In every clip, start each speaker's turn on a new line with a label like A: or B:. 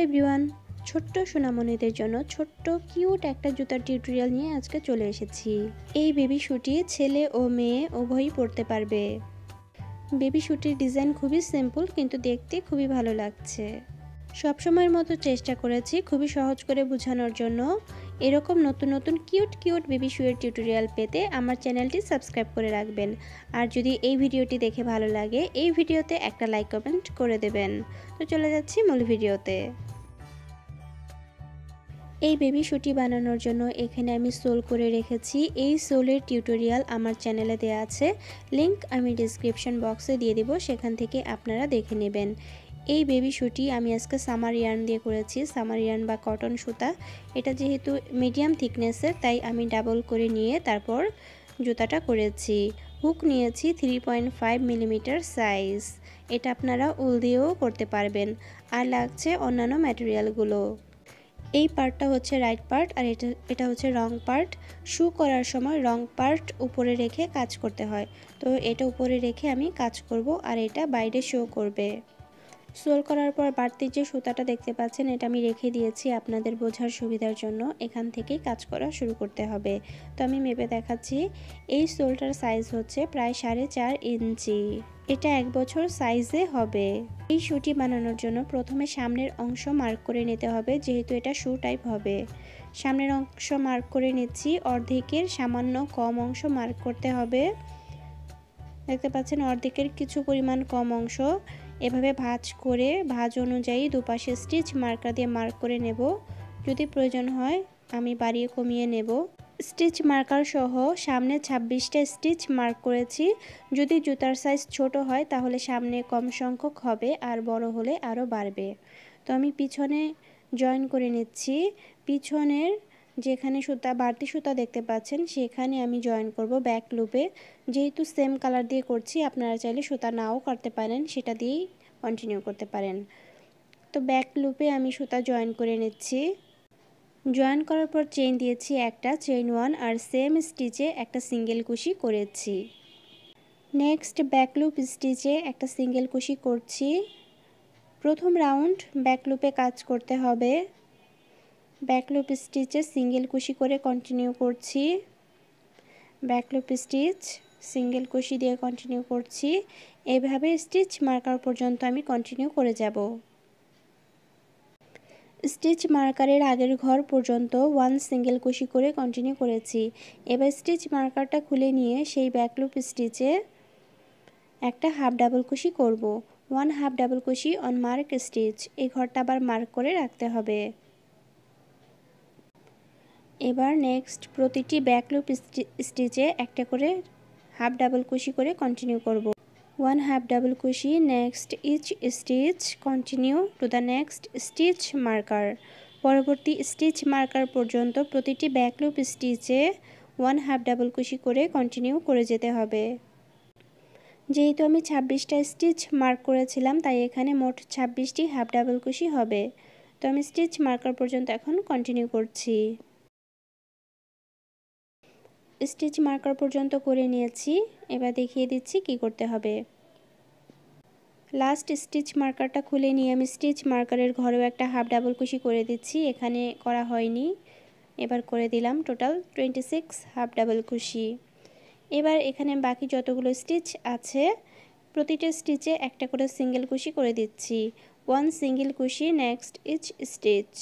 A: Hello everyone, ছোট্ট সোনামণিদের জন্য ছোট্ট কিউট একটা জুতার টিউটোরিয়াল নিয়ে আজকে চলে এসেছি। এই বেবি শুটি ছেলে ও মেয়ে উভয়ই পরতে পারবে। বেবি শুটির ডিজাইন খুবই সিম্পল কিন্তু দেখতে খুবই ভালো লাগছে। সবসময়ের মতো চেষ্টা করেছি খুবই সহজ করে বোঝানোর জন্য। এরকম নতুন নতুন কিউট বেবি শুয়ের টিউটোরিয়াল পেতে আমার চ্যানেলটি সাবস্ক্রাইব করে রাখবেন। আর যদি এই ভিডিওটি দেখে ভালো লাগে এই ভিডিওতে একটা লাইক কমেন্ট করে দেবেন। তো চলে যাচ্ছি মূল ভিডিওতে। এই বেবি শুটি বানানোর জন্য এখানে আমি সোল করে রেখেছি। এই সোলের টিউটোরিয়াল আমার চ্যানেলে দেওয়া আছে, লিংক আমি ডেসক্রিপশন বক্সে দিয়ে দিব, সেখান থেকে আপনারা দেখে নেবেন। এই বেবি শুটি আমি আজকে সামার ইয়ার্ন দিয়ে করেছি, সামার ইয়ার্ন বা কটন সুতা। এটা যেহেতু মিডিয়াম থিকনেসের তাই আমি ডাবল করে নিয়ে তারপর জুতাটা করেছি। হুক নিয়েছি 3.5 মিলিমিটার সাইজ। এটা আপনারা উল দিয়েও করতে পারবেন। আর লাগছে অন্যান্য ম্যাটেরিয়ালগুলো। এই পার্টটা হচ্ছে রাইট পার্ট আর এটা হচ্ছে রং পার্ট। শু করার সময় রং পার্ট উপরে রেখে কাজ করতে হয়, তো এটা উপরে রেখে আমি কাজ করব আর এটা বাইরে শো করবে। সোল করার পর বাড়তি যে সুতাটা দেখতে পাচ্ছেন এটা আমি রেখে দিয়েছি আপনাদের বোঝার সুবিধার জন্য। এখান থেকেই কাজ করা শুরু করতে হবে। তো আমি মেপে দেখাচ্ছি। এই সোলটার সাইজ হচ্ছে প্রায় 4.5 ইঞ্চি। এটা 1 বছর সাইজে হবে। এই শুটি বানানোর জন্য প্রথমে সামনের অংশ মার্ক করে নিতে হবে, যেহেতু এটা শু টাইপ হবে। সামনের অংশ মার্ক করে নিচ্ছি, অর্ধেকের সামান্য কম অংশ মার্ক করতে হবে। দেখতে পাচ্ছেন অর্ধেকের কিছু পরিমাণ কম অংশ। এভাবে ভাঁজ অনুযায়ী দুপাশে স্টিচ মার্কার দিয়ে মার্ক করে নেব। যদি প্রয়োজন হয় আমি বাড়িয়ে কমিয়ে নেব। স্টিচ মার্কার সহ সামনে 26টা স্টিচ মার্ক করেছি। যদি জুতার সাইজ ছোট হয় তাহলে সামনে কম সংখ্যক হবে আর বড় হলে আরও বাড়বে। তো আমি পিছনে জয়েন করে নিচ্ছি। পিছনের যেখানে বাড়তি সুতা দেখতে পাচ্ছেন সেখানে আমি জয়েন করব ব্যাক লুপে। যেহেতু সেম কালার দিয়ে করছি আপনারা চাইলে সুতা নাও কাটতে পারেন, সেটা দিয়েই কন্টিনিউ করতে পারেন। তো ব্যাক লুপে আমি সুতা জয়েন করে নিচ্ছি। জয়েন করার পর চেইন দিয়েছি একটা, চেইন 1 আর সেম স্টিচে একটা সিঙ্গেল কুশি করেছি। নেক্সট ব্যাক লুপ স্টিচে একটা সিঙ্গেল কুশি করছি। প্রথম রাউন্ড ব্যাক লুপে কাজ করতে হবে। ব্যাক লুপ স্টিচে সিঙ্গেল কুশি করে কন্টিনিউ করছি। ব্যাক লুপ স্টিচ সিঙ্গেল কুশি দিয়ে কন্টিনিউ করছি। এভাবে স্টিচ মার্কার পর্যন্ত আমি কন্টিনিউ করে যাব। স্টিচ মার্কারের আগের ঘর পর্যন্ত 1 সিঙ্গেল কুশি করে কন্টিনিউ করেছি। এবার স্টিচ মার্কারটা খুলে নিয়ে সেই ব্যাক লুপ স্টিচে একটা হাফ ডাবল কুশি করব। 1 হাফ ডাবল কুশি অন মার্ক স্টিচ। এই ঘরটা আবার মার্ক করে রাখতে হবে। এবার নেক্সট প্রতিটি ব্যাক লুপ স্টিচে একটা করে হাফ ডাবল কুশি করে কন্টিনিউ করব। 1 হাফ ডাবল কুশি, next each stitch continue to the next stitch marker. পরবর্তী স্টিচ মার্কার পর্যন্ত প্রতিটি ব্যাক লুপ স্টিচে 1 হাফ ডাবল কুশি করে কন্টিনিউ করে যেতে হবে। যেহেতু আমি 26টা স্টিচ মার্ক করেছিলাম তাই এখানে মোট 26টি হাফ ডাবল কুশি হবে। তো আমি স্টিচ মার্কার পর্যন্ত এখন কন্টিনিউ করছি। স্টিচ মার্কার পর্যন্ত করে নিয়েছি। এবার দেখিয়ে দিচ্ছি কি করতে হবে। লাস্ট স্টিচ মার্কারটা খুলে নিয়ে আমি স্টিচ মার্কারের ঘরেও একটা হাফ ডাবল কুশি করে দিচ্ছি। এখানে করা হয়নি, এবার করে দিলাম। টোটাল 26 হাফ ডাবল কুশি। এবার এখানে বাকি যতগুলো স্টিচ আছে প্রতিটা স্টিচে একটা করে সিঙ্গেল কুশি করে দিচ্ছি। 1 সিঙ্গেল কুশি, next each stitch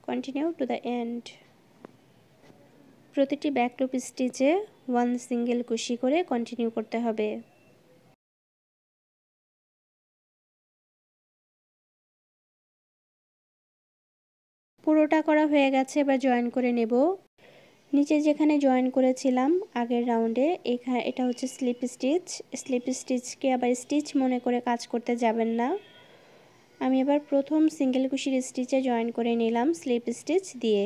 A: continue to the end. প্রতিটি ব্যাক লুপ স্টিচে 1 সিঙ্গেল কুশি করে কন্টিনিউ করতে হবে। পুরোটা করা হয়ে গেছে, এবার জয়েন করে নেব। নিচে যেখানে জয়েন করেছিলাম আগের রাউন্ডে এটা হচ্ছে স্লিপ স্টিচ। স্লিপ স্টিচকে আবার স্টিচ মনে করে কাজ করতে যাবেন না। আমি এবার প্রথম সিঙ্গেল কুশির স্টিচে জয়েন করে নিলাম স্লিপ স্টিচ দিয়ে।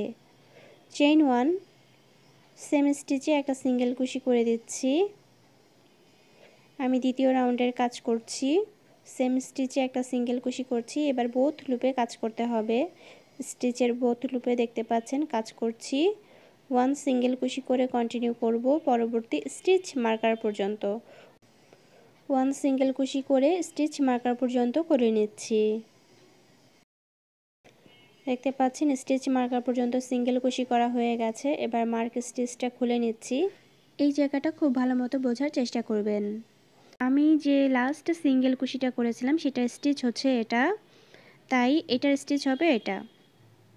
A: চেইন 1, সেম স্টিচে একটা সিঙ্গেল কুশি করে দিচ্ছি। আমি দ্বিতীয় রাউন্ডের কাজ করছি। সেম স্টিচে একটা সিঙ্গেল কুশি করছি। এবার বোথ লুপে কাজ করতে হবে। স্টিচের বোথ লুপে দেখতে পাচ্ছেন কাজ করছি। 1 সিঙ্গেল কুশি করে কন্টিনিউ করব পরবর্তী স্টিচ মার্কার পর্যন্ত। 1 সিঙ্গেল কুশি করে স্টিচ মার্কার পর্যন্ত করে নিচ্ছি। দেখতে পাচ্ছেন স্টিচ মার্কার পর্যন্ত সিঙ্গেল কুশি করা হয়ে গেছে। এবার মার্ক স্টিচটা খুলে নিচ্ছি। এই জায়গাটা খুব ভালো মতো বোঝার চেষ্টা করবেন। আমি যে লাস্ট সিঙ্গেল কুশিটা করেছিলাম সেটা স্টিচ হচ্ছে এটা, তাই এটার স্টিচ হবে এটা,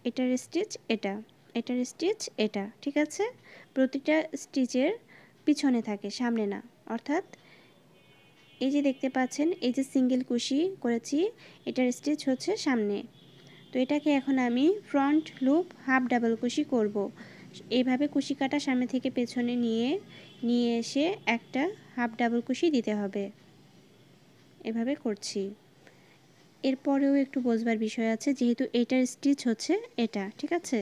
A: এটার স্টিচ এটা, এটার স্টিচ এটা, ঠিক আছে? প্রতিটা স্টিচের পিছনে থাকে, সামনে না। অর্থাৎ এই যে দেখতে পাচ্ছেন এই যে সিঙ্গেল কুশি করেছি, এটার স্টিচ হচ্ছে সামনে। তো এটাকে এখন আমি ফ্রন্ট লুপ হাফ ডাবল কুশি করব। এইভাবে কুশি কাটা সামনে থেকে পেছনে নিয়ে এসে একটা হাফ ডাবল কুশি দিতে হবে। এভাবে করছি। এরপরেও একটু বোঝবার বিষয় আছে, যেহেতু এটার স্টিচ হচ্ছে এটা, ঠিক আছে?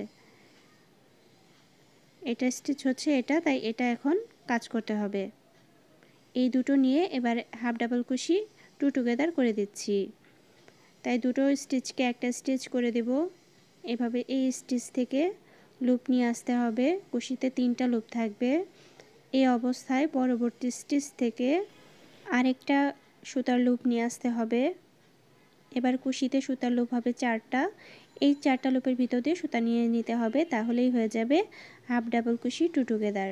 A: এটা স্টিচ হচ্ছে এটা, তাই এটা এখন কাজ করতে হবে। এই দুটো নিয়ে এবার হাফ ডাবল কুশি টু টুগেদার করে দিচ্ছি। তাই দুটো স্টিচকে একটা স্টিচ করে দেব। এভাবে এই স্টিচ থেকে লুপ নিয়ে আসতে হবে। কুশিতে 3টা লুপ থাকবে। এই অবস্থায় পরবর্তী স্টিচ থেকে আরেকটা সুতার লুপ নিয়ে আসতে হবে। এবার কুশিতে সুতার লুপ হবে 4টা। এই 4টা লুপের ভিতর দিয়ে সুতা নিয়ে নিতে হবে, তাহলেই হয়ে যাবে হাফ ডাবল কুশি টু টুগেদার।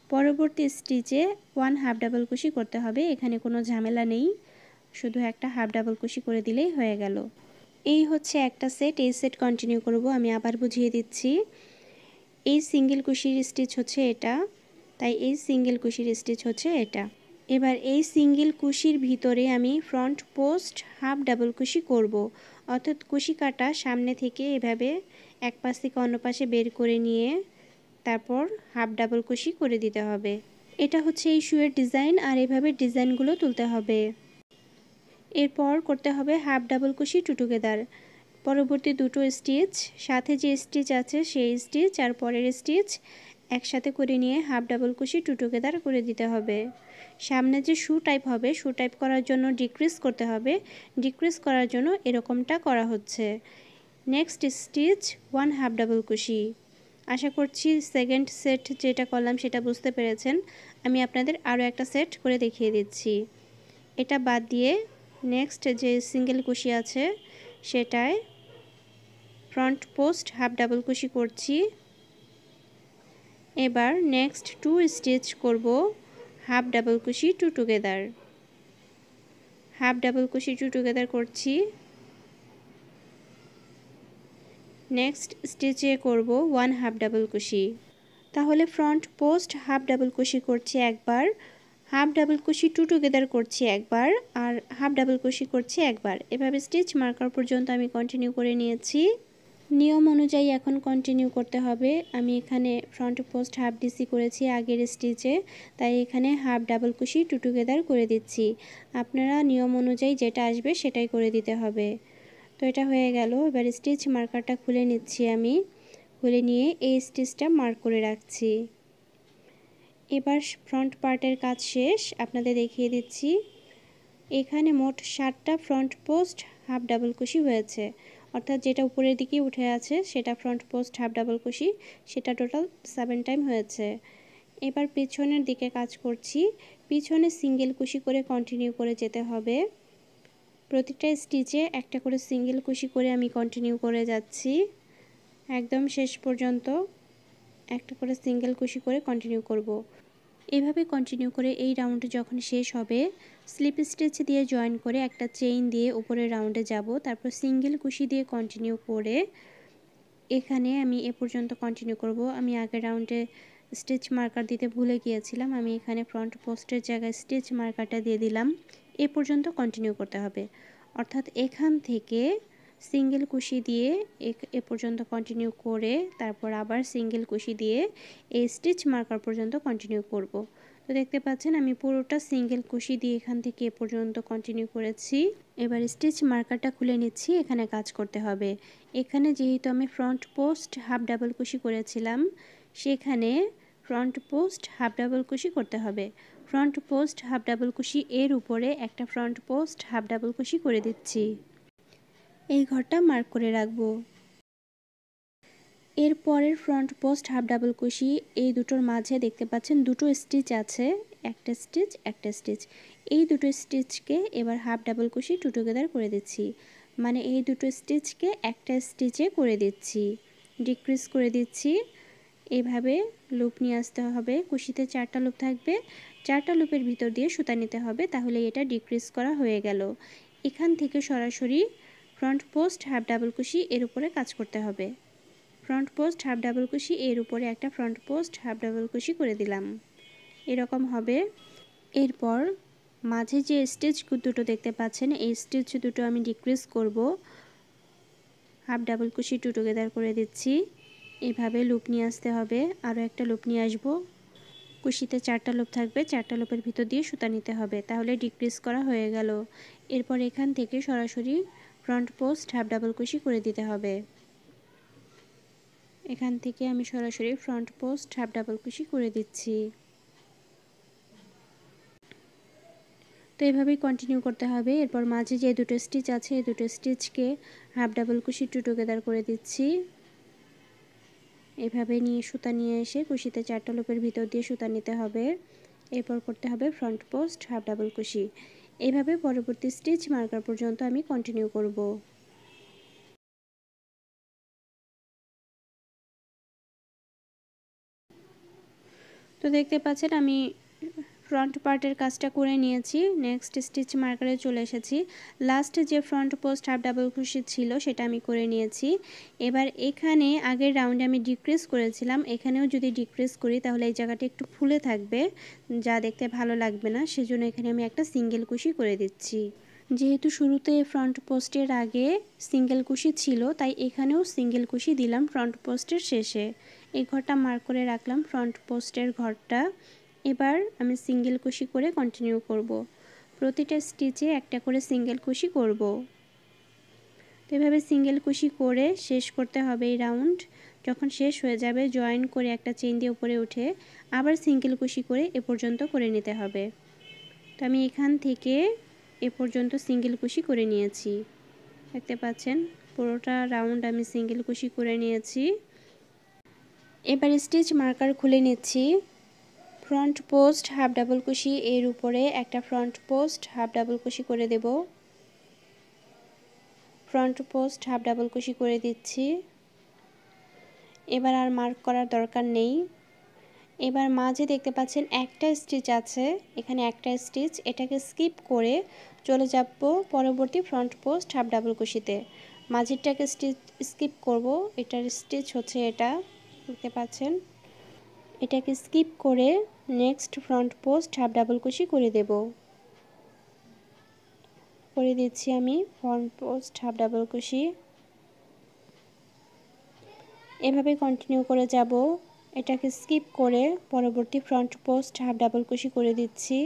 A: পরবর্তী স্টিচে 1 হাফ ডাবল কুশি করতে হবে। এখানে কোনো ঝামেলা নেই, শুধু একটা হাফ ডাবল কুশি করে দিলেই হয়ে গেল। এই হচ্ছে একটা সেট। এই সেট কন্টিনিউ করব। আমি আবার বুঝিয়ে দিচ্ছি। এই সিঙ্গেল কুশির স্টিচ হচ্ছে এটা, তাই এই সিঙ্গেল কুশির স্টিচ হচ্ছে এটা। এবার এই সিঙ্গেল কুশির ভিতরে আমি ফ্রন্ট পোস্ট হাফ ডাবল কুশি করব। অর্থাৎ কুশি কাটা সামনে থেকে এভাবে এক পাশ থেকে অন্য পাশে বের করে নিয়ে তারপর হাফ ডাবল কুশি করে দিতে হবে। এটা হচ্ছে এই শুয়ের ডিজাইন, আর এভাবে ডিজাইনগুলো তুলতে হবে। এরপর করতে হবে হাফ ডাবল কুশি টু টুগেদার। পরবর্তী দুটো স্টিচ, সাথে যে স্টিচ আছে সেই স্টিচ আর পরের স্টিচ একসাথে করে নিয়ে হাফ ডাবল কুশি টু টুগেদার করে দিতে হবে। সামনে যে শু টাইপ হবে, শু টাইপ করার জন্য ডিক্রিজ করতে হবে। ডিক্রিজ করার জন্য এরকমটা করা হচ্ছে। নেক্সট স্টিচ 1 হাফ ডাবল কুশি। আশা করছি সেকেন্ড সেট যেটা করলাম সেটা বুঝতে পেরেছেন। আমি আপনাদের আরও একটা সেট করে দেখিয়ে দিচ্ছি। এটা বাদ দিয়ে নেক্সট যে সিঙ্গেল কুশি আছে সেটায় ফ্রন্ট পোস্ট হাফ ডাবল কুশি করছি। এবার নেক্সট 2 স্টিচ করব হাফ ডাবল কুশি টু টুগেদার। হাফ ডাবল কুশি টু টুগেদার করছি। নেক্সট স্টিচে করব 1 হাফ ডাবল কুশি। তাহলে ফ্রন্ট পোস্ট হাফ ডাবল কুশি করছি একবার, হাফ ডাবল কুশি টু টুগেদার করছি একবার, আর হাফ ডাবল কুশি করছি একবার। এভাবে স্টিচ মার্কার পর্যন্ত আমি কন্টিনিউ করে নিয়েছি। নিয়ম অনুযায়ী এখন কন্টিনিউ করতে হবে। আমি এখানে ফ্রন্ট পোস্ট হাফ ডিসি করেছি আগের স্টিচে, তাই এখানে হাফ ডাবল কুশি টু টুগেদার করে দিচ্ছি। আপনারা নিয়ম অনুযায়ী যেটা আসবে সেটাই করে দিতে হবে। তো এটা হয়ে গেল। এবার স্টিচ মার্কারটা খুলে নিচ্ছি আমি। খুলে নিয়ে এই স্টিচটা মার্ক করে রাখছি। এবার ফ্রন্ট পার্টের কাজ শেষ, আপনাদের দেখিয়ে দিচ্ছি। এখানে মোট 7টা ফ্রন্ট পোস্ট হাফ ডাবল কুশি হয়েছে। অর্থাৎ যেটা উপরের দিকে উঠে আছে সেটা ফ্রন্ট পোস্ট হাফ ডাবল কুশি, সেটা টোটাল 7 টাইম হয়েছে। এবার পিছনের দিকে কাজ করছি। পিছনে সিঙ্গেল কুশি করে কন্টিনিউ করে যেতে হবে। প্রতিটা স্টিচে একটা করে সিঙ্গেল কুশি করে আমি কন্টিনিউ করে যাচ্ছি একদম শেষ পর্যন্ত। একটা করে সিঙ্গেল কুশি করে কন্টিনিউ করব। এভাবে কন্টিনিউ করে এই রাউন্ড যখন শেষ হবে, স্লিপ স্টিচ দিয়ে জয়েন করে একটা চেইন দিয়ে উপরের রাউন্ডে যাব। তারপর সিঙ্গেল কুশি দিয়ে কন্টিনিউ করে এখানে আমি এ পর্যন্ত কন্টিনিউ করব। আমি আগের রাউন্ডে স্টিচ মার্কার দিতে ভুলে গিয়েছিলাম, আমি এখানে ফ্রন্ট পোস্টের জায়গায় স্টিচ মার্কারটা দিয়ে দিলাম। এ পর্যন্ত কন্টিনিউ করতে হবে। অর্থাৎ এখান থেকে সিঙ্গেল কুশি দিয়ে এ পর্যন্ত কন্টিনিউ করে তারপর আবার সিঙ্গেল কুশি দিয়ে এই স্টিচ মার্কার পর্যন্ত কন্টিনিউ করব। তো দেখতে পাচ্ছেন আমি পুরোটা সিঙ্গেল কুশি দিয়ে এখান থেকে এ পর্যন্ত কন্টিনিউ করেছি। এবার স্টিচ মার্কারটা খুলে নিচ্ছি। এখানে কাজ করতে হবে। এখানে যেহেতু আমি ফ্রন্ট পোস্ট হাফ ডাবল কুশি করেছিলাম, সেখানে ফ্রন্ট পোস্ট হাফ ডাবল কুশি করতে হবে। ফ্রন্ট পোস্ট হাফ ডাবল কুশি এর উপরে একটা ফ্রন্ট পোস্ট হাফ ডাবল কুশি করে দিচ্ছি। এই ঘরটা মার্ক করে রাখবো। এর পরের ফ্রন্ট পোস্ট হাফ ডাবল কুশি, এই দুটোর মাঝে দেখতে পাচ্ছেন দুটো স্টিচ আছে, একটা স্টিচ একটা স্টিচ। এই দুটো স্টিচকে এবার হাফ ডাবল কুশি টু টুগেদার করে দিচ্ছি। মানে এই দুটো স্টিচকে একটা স্টিচে করে দিচ্ছি, ডিক্রিজ করে দিচ্ছি। এইভাবে লুপ নিয়ে আসতে হবে, কুশিতে 4টা লুপ থাকবে, 4টা লুপের ভিতর দিয়ে সুতা নিতে হবে, তাহলে এটা ডিক্রিজ করা হয়ে গেল। এখান থেকে সরাসরি ফ্রন্ট পোস্ট হাফ ডাবল কুশি এর উপরে কাজ করতে হবে। ফ্রন্ট পোস্ট হাফ ডাবল কুশি এর উপরে একটা ফ্রন্ট পোস্ট হাফ ডাবল কুশি করে দিলাম, এরকম হবে। এরপর মাঝে যে স্টিচ দুটো দেখতে পাচ্ছেন, এই স্টিচ দুটো আমি ডিক্রিজ করব, হাফ ডাবল কুশি টু টুগেদার করে দিচ্ছি। এইভাবে লুপ নিয়ে আসতে হবে, আরও একটা লুপ নিয়ে আসব, কুশিতে 4টা লুপ থাকবে, 4টা লুপের ভিতর দিয়ে সুতা নিতে হবে, তাহলে ডিক্রিজ করা হয়ে গেল। এরপর এখান থেকে সরাসরি ফ্রন্ট পোস্ট হাফ ডাবল কুশি করে দিতে হবে। এখান থেকে আমি সরাসরি ফ্রন্ট পোস্ট হাফ ডাবল কুশি করে দিচ্ছি। তো এভাবেই কন্টিনিউ করতে হবে। এরপর মাঝে যে দুটো স্টিচ আছে, এই দুটো স্টিচকে হাফ ডাবল কুশি টু টুগেদার করে দিচ্ছি। এভাবে নিয়ে সুতা নিয়ে এসে কুশিতে 4টা লুপের ভিতর দিয়ে সুতা নিতে হবে। এরপর করতে হবে ফ্রন্ট পোস্ট হাফ ডাবল কুশি। এইভাবে পরবর্তী স্টিচ মার্কার পর্যন্ত আমি কন্টিনিউ করব। তো দেখতে পাচ্ছেন আমি ফ্রন্ট পার্টের কাজটা করে নিয়েছি, নেক্সট স্টিচ মার্কারে চলে এসেছি। লাস্টে যে ফ্রন্ট পোস্ট হাফ ডাবল কুশি ছিল সেটা আমি করে নিয়েছি। এবার এখানে আগের রাউন্ডে আমি ডিক্রিজ করেছিলাম, এখানেও যদি ডিক্রিজ করি তাহলে এই জায়গাটা একটু ফুলে থাকবে, যা দেখতে ভালো লাগবে না, সেজন্য এখানে আমি একটা সিঙ্গেল কুশি করে দিচ্ছি। যেহেতু শুরুতে ফ্রন্ট পোস্টের আগে সিঙ্গেল কুশি ছিল, তাই এখানেও সিঙ্গেল কুশি দিলাম ফ্রন্ট পোস্টের শেষে। এই ঘরটা মার্ক করে রাখলাম, ফ্রন্ট পোস্টের ঘরটা। এবার আমি সিঙ্গেল কুশি করে কন্টিনিউ করব, প্রতিটা স্টিচে একটা করে সিঙ্গেল কুশি করব। তো এভাবে সিঙ্গেল কুশি করে শেষ করতে হবে এই রাউন্ড। যখন শেষ হয়ে যাবে জয়েন করে একটা চেইন দিয়ে উপরে উঠে আবার সিঙ্গেল কুশি করে এ পর্যন্ত করে নিতে হবে। তো আমি এখান থেকে এ পর্যন্ত সিঙ্গেল কুশি করে নিয়েছি, দেখতে পাচ্ছেন পুরোটা রাউন্ড আমি সিঙ্গেল কুশি করে নিয়েছি। এবার স্টিচ মার্কার খুলে নিচ্ছি। ফ্রন্ট পোস্ট হাফ ডাবল কুশি এর উপরে একটা ফ্রন্ট পোস্ট হাফ ডাবল কুশি করে দেব, ফ্রন্ট পোস্ট হাফ ডাবল কুশি করে দিচ্ছি। এবার আর মার্ক করার দরকার নেই। এবার মাঝে দেখতে পাচ্ছেন একটা স্টিচ আছে, এখানে একটা স্টিচ, এটাকে স্কিপ করে চলে যাব পরবর্তী ফ্রন্ট পোস্ট হাফ ডাবল কুশিতে। মাঝেরটাকে স্টিচ স্কিপ করব, এটার স্টিচ হচ্ছে এটা, দেখতে পাচ্ছেন। এটাকে স্কিপ করে next front post half double কুশি করে দেব, করে দিচ্ছি আমি ফ্রন্ট পোস্ট হাফ ডাবল কুশি। এভাবে কন্টিনিউ করে যাব, এটাকে স্কিপ করে পরবর্তী ফ্রন্ট পোস্ট হাফ ডাবল কুশি করে দিচ্ছি।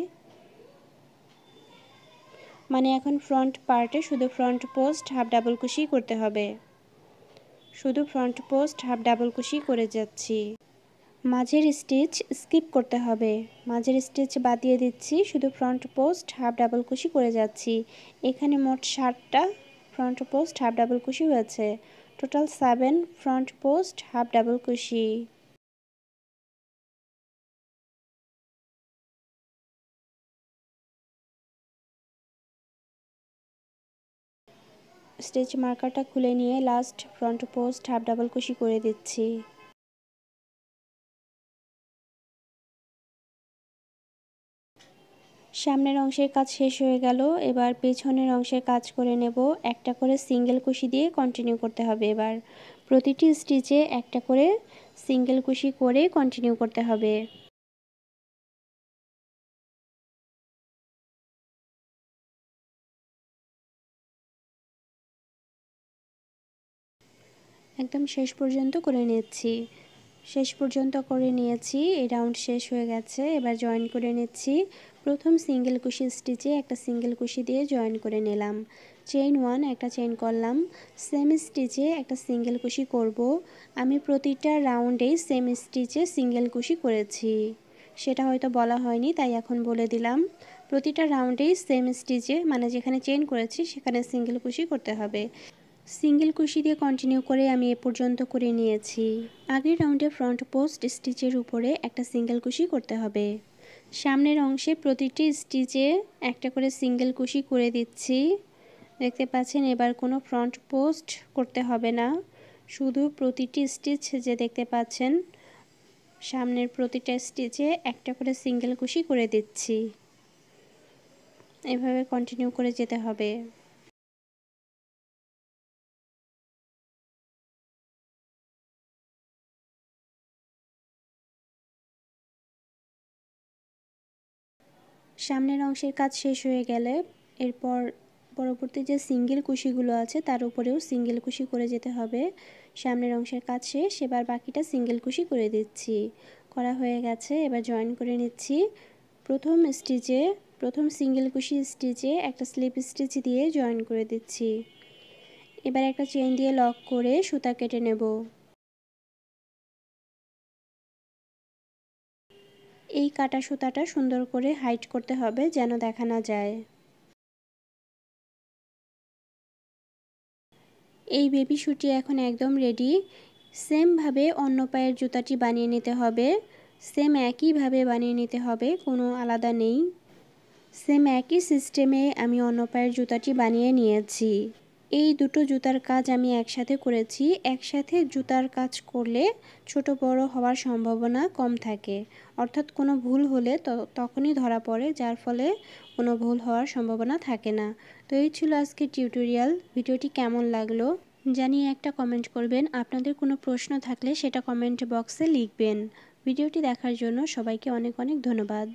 A: মানে এখন ফ্রন্ট পার্টে শুধু ফ্রন্ট পোস্ট হাফ ডাবল কুশি করতে হবে, শুধু ফ্রন্ট পোস্ট হাফ ডাবল কুশি করে যাচ্ছি। মাঝের স্টিচ স্কিপ করতে হবে, মাঝের স্টিচ বাদ দিয়ে দিচ্ছি, শুধু ফ্রন্ট পোস্ট হাফ ডাবল কুশি করে যাচ্ছি। এখানে মোট 7টা ফ্রন্ট পোস্ট হাফ ডাবল কুশি হয়েছে, total 7 front post half double কুশি। স্টিচ মার্কারটা খুলে নিয়ে last front post half double কুশি করে দিচ্ছি। সামনের অংশের কাজ শেষ হয়ে গেল, এবার পেছনের অংশের কাজ করে নেব। একটা করে সিঙ্গেল কুশি দিয়ে কন্টিনিউ করতে হবে। এবার প্রতিটি স্টিচে একটা করে সিঙ্গেল কুশি করে কন্টিনিউ করতে হবে। একদম শেষ পর্যন্ত করে নিচ্ছি, শেষ পর্যন্ত করে নিয়েছি, এই রাউন্ড শেষ হয়ে গেছে। এবার জয়েন করে নিচ্ছি। প্রথম সিঙ্গেল কুশি স্টিচে একটা সিঙ্গেল কুশি দিয়ে জয়েন করে নিলাম, চেইন 1 একটা চেইন করলাম, সেম স্টিচে একটা সিঙ্গেল কুশি করব। আমি প্রতিটা রাউন্ডেই সেম স্টিচে সিঙ্গেল কুশি করেছি, সেটা হয়তো বলা হয়নি তাই এখন বলে দিলাম। প্রতিটা রাউন্ডেই সেম স্টিচে মানে যেখানে চেইন করেছি সেখানে সিঙ্গেল কুশি করতে হবে। সিঙ্গেল কুশি দিয়ে কন্টিনিউ করে আমি এ পর্যন্ত করে নিয়েছি। আগের রাউন্ডে ফ্রন্ট পোস্ট স্টিচের উপরে একটা সিঙ্গেল কুশি করতে হবে। সামনের অংশে প্রতিটি স্টিচে একটা করে সিঙ্গেল কুশি করে দিচ্ছি। দেখতে পাচ্ছেন এবার কোনো ফ্রন্ট পোস্ট করতে হবে না, শুধু প্রতিটি স্টিচ যে দেখতে পাচ্ছেন সামনের প্রতিটা স্টিচে একটা করে সিঙ্গেল কুশি করে দিচ্ছি। এভাবে কন্টিনিউ করে যেতে হবে। সামনের অংশের কাজ শেষ হয়ে গেলে এরপর পরবর্তী যে সিঙ্গেল কুশিগুলো আছে তার উপরেও সিঙ্গেল কুশি করে যেতে হবে। সামনের অংশের কাজ শেষ, এবার বাকিটা সিঙ্গেল কুশি করে দিচ্ছি। করা হয়ে গেছে, এবার জয়েন করে নিচ্ছি। প্রথম সিঙ্গেল কুশি স্টিচে একটা স্লিপ স্টিচ দিয়ে জয়েন করে দিচ্ছি। এবার একটা চেইন দিয়ে লক করে সুতা কেটে নেব। এই কাটা সুতাটা সুন্দর করে হাইড করতে হবে যেন দেখা না যায়। এই বেবি শুটি এখন একদম রেডি। সেমভাবে অন্য পায়ের জুতাটি বানিয়ে নিতে হবে, সেম একইভাবে বানিয়ে নিতে হবে, কোনো আলাদা নেই। সেম একই সিস্টেমে আমি অন্য পায়ের জুতাটি বানিয়ে নিয়েছি। এই দুটো জুতার কাজ আমি একসাথে করেছি। একসাথে জুতার কাজ করলে ছোট বড় হওয়ার সম্ভাবনা কম থাকে, অর্থাৎ কোনো ভুল হলে তখনই ধরা পড়ে, যার ফলে কোনো ভুল হওয়ার সম্ভাবনা থাকে না। তো এই ছিল আজকের টিউটোরিয়াল। ভিডিওটি কেমন লাগলো জানিয়ে একটা কমেন্ট করবেন। আপনাদের কোনো প্রশ্ন থাকলে সেটা কমেন্ট বক্সে লিখবেন। ভিডিওটি দেখার জন্য সবাইকে অনেক অনেক ধন্যবাদ।